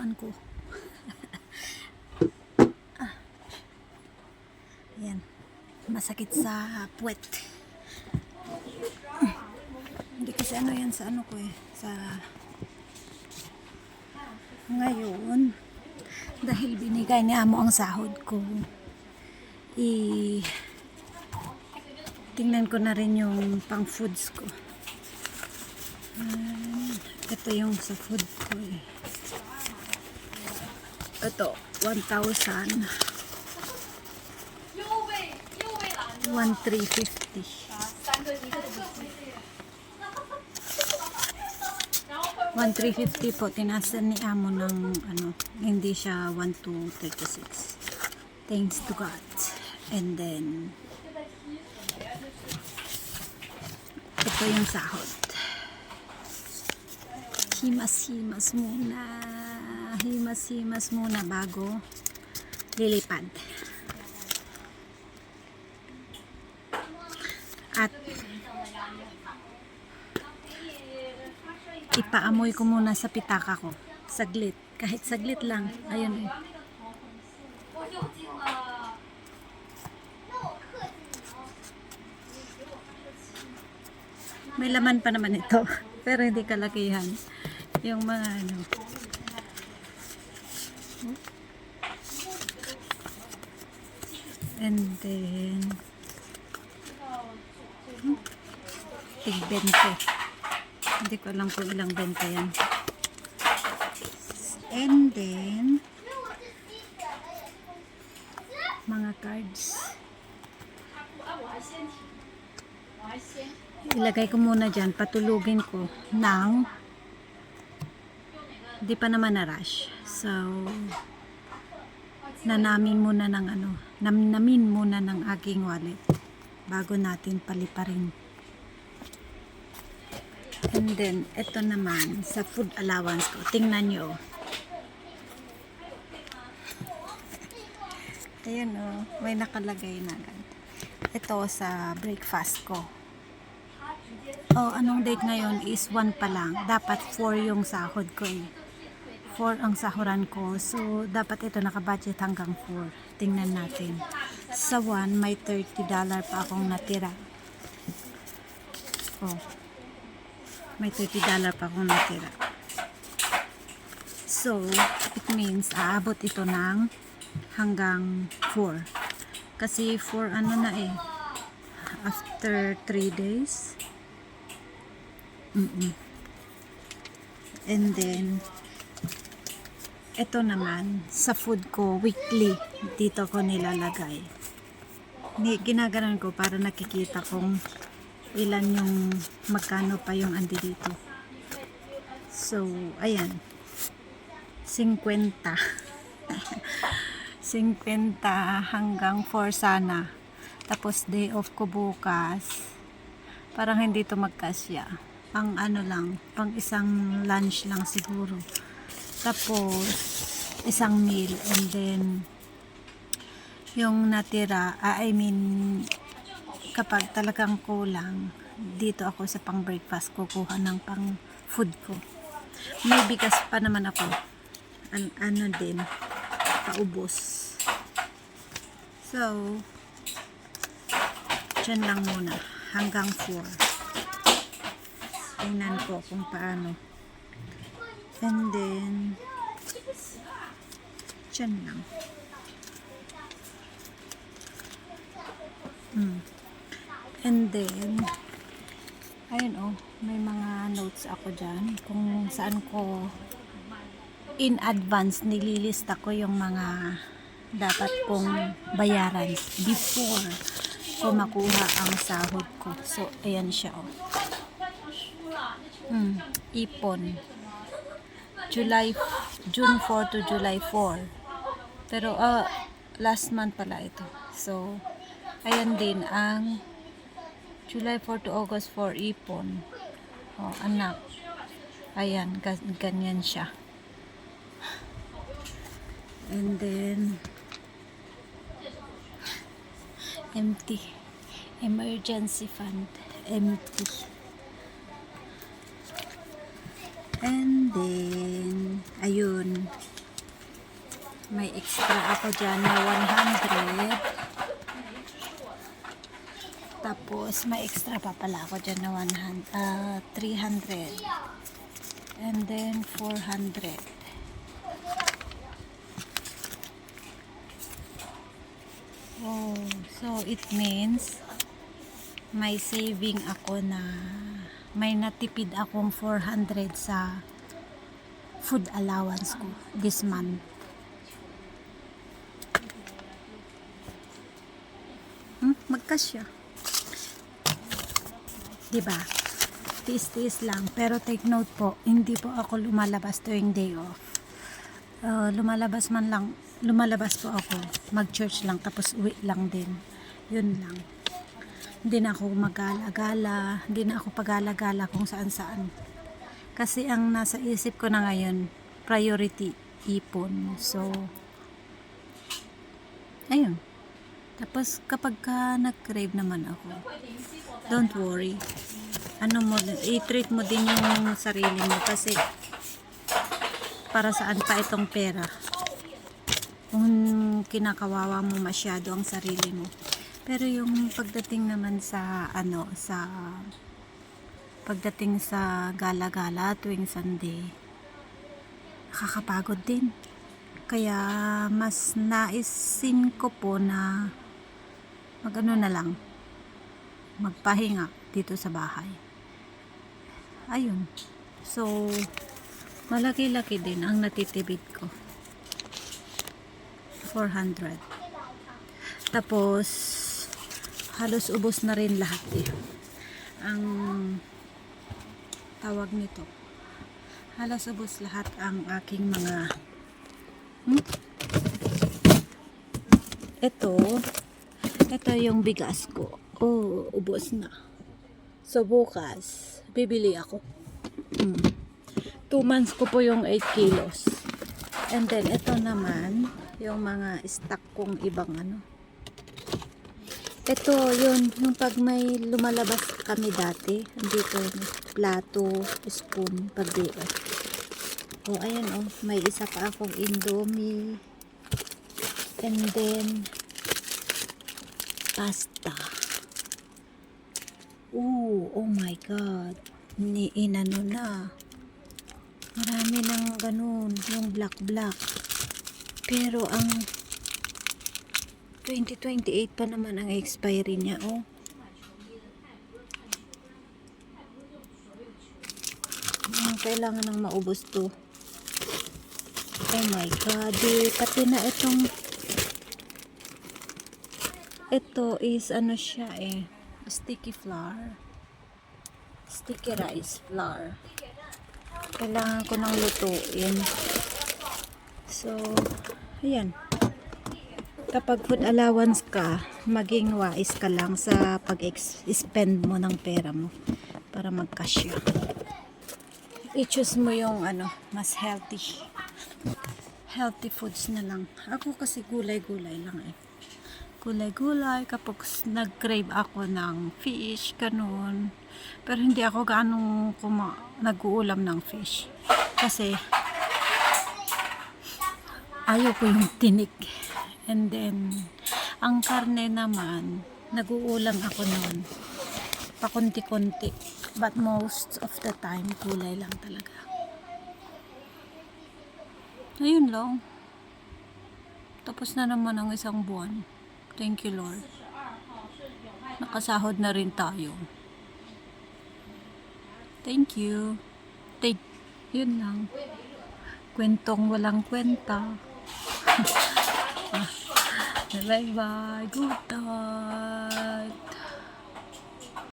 upuan ko. Ayan. Masakit sa puwet. Hindi kasi ano yan sa ano ko eh. Sa ngayon, dahil binigay ni amo ang sahod ko, tingnan ko na rin yung pang foods ko. Ito yung sa food ko eh. Ito, 1,000. 1,350. 1,350 po, tinasan ni amo ng ano, hindi siya 1,236. Thanks to God. And then ito yung sahod. Himas-himas muna. Himas-himas muna bago lilipad. At ipaamoy ko muna sa pitaka ko. Saglit. Kahit saglit lang. Ayun eh. May laman pa naman ito. Pero hindi kalakihan. Yung mga ano. And then tig 20. Hindi ko alam kung ilang benta yan. And then mga cards. Ilagay ko muna dyan. Patulugin ko ng hindi pa naman na-rush. So nanamin muna ng ano, namnamin muna ng aking wallet bago natin paliparin. And then ito naman sa food allowance ko. Tingnan nyo. Ayan o, may nakalagay na agad. Ito sa breakfast ko. Oh, anong date ngayon is 1 pa lang. Dapat 4 yung sahod ko eh. 4 ang sahuran ko. So, dapat ito nakabudget hanggang 4. Tingnan natin. Sa 1, may $30 pa akong natira. Oh. May $30 pa akong natira. So, it means aabot ito ng hanggang 4. Kasi 4 ano na eh. After 3 days. And then ito naman sa food ko weekly, dito ko nilalagay. Ginaganon ko para nakikita kong ilan yung magkano pa yung andi dito. So ayan, 50 50 hanggang 4 sana. Tapos day off ko bukas. Parang hindi to magkasya. Pang ano lang, pang isang lunch lang siguro. Tapos isang meal, and then yung natira, I mean kapag talagang kulang, dito ako sa pang breakfast kukuha ng pang food ko. May bigas pa naman ako. Ano din, paubos. So dyan lang muna hanggang 4. Tingnan ko kung paano. And then dyan lang. And then ayun oh, may mga notes ako dyan kung saan ko in advance nililista ko yung mga dapat kong bayaran before ko makuha ang sahod ko. So ayan siya oh. Ipon June 4 to July 4. Pero last month pala ito. So ayan din ang July 4 to August 4 ipon. Oh, anak. Ayan, ganyan siya. And then empty. Emergency fund. Empty. And then ayun, May extra ako dyan na 100. Tapos may extra pa pala ako dyan na 300. And then 400. Oh, so it means may saving ako na may natipid akong 400 sa food allowance ko this month. Magkasya. Diba? Tiis-tiis lang. Pero take note po, hindi po ako lumalabas tuwing day off. Lumalabas po ako. Mag-church lang, tapos uwi lang din. Yun lang. Hindi na ako magala-gala, hindi na ako pagala-gala kung saan-saan. Kasi ang nasa isip ko na ngayon, priority, ipon. So, ayun. Tapos kapag ka nag-crave naman ako, don't worry. I-treat mo din yung sarili mo kasi para saan pa itong pera kung kinakawawa mo masyado ang sarili mo. Pero yung pagdating naman sa pagdating sa gala-gala tuwing Sunday, nakakapagod din. Kaya mas naisin ko po na magpahinga dito sa bahay. Ayun. So, malaki-laki din ang natitibid ko. 400. Tapos, halos ubos na rin lahat eh. Ang tawag nito. Halos ubos lahat ang aking mga Ito yung bigas ko. Oh, ubos na. So, bukas, bibili ako. 2 months ko po yung 8 kilos. And then, ito naman, yung mga stock kong ibang Ito, yung pag may lumalabas kami dati, dito, plato, spoon, pagdiot. Oh, ayan may isa pa akong Indomie. And then, pasta. Oh my God. Inano na. Marami ng ganun, yung black. Pero ang 2028 pa naman ang expiry niya, Kailangan nang maubos to. Oh my God, pati na ito is siya sticky rice flour. Kailangan ko nang lutuin. So, ayan. Kapag food allowance ka, maging wise ka lang sa pag-spend mo ng pera mo para magkasya. I-choose mo yung mas healthy foods na lang. Ako kasi gulay-gulay lang Gulay-gulay kapag nag-crave ako ng fish, ganun. Pero hindi ako ganong nag-uulam ng fish. Kasi ayoko yung tinik. And then, ang karne naman, nag-uulam ako noon. Pakunti-kunti. But most of the time, gulay lang talaga. Ayun lang. Tapos na naman ang isang buwan. Thank you, Lord. Nakasahod na rin tayo. Thank you. Yun lang. Kwentong walang kwenta. Bye-bye. Good night.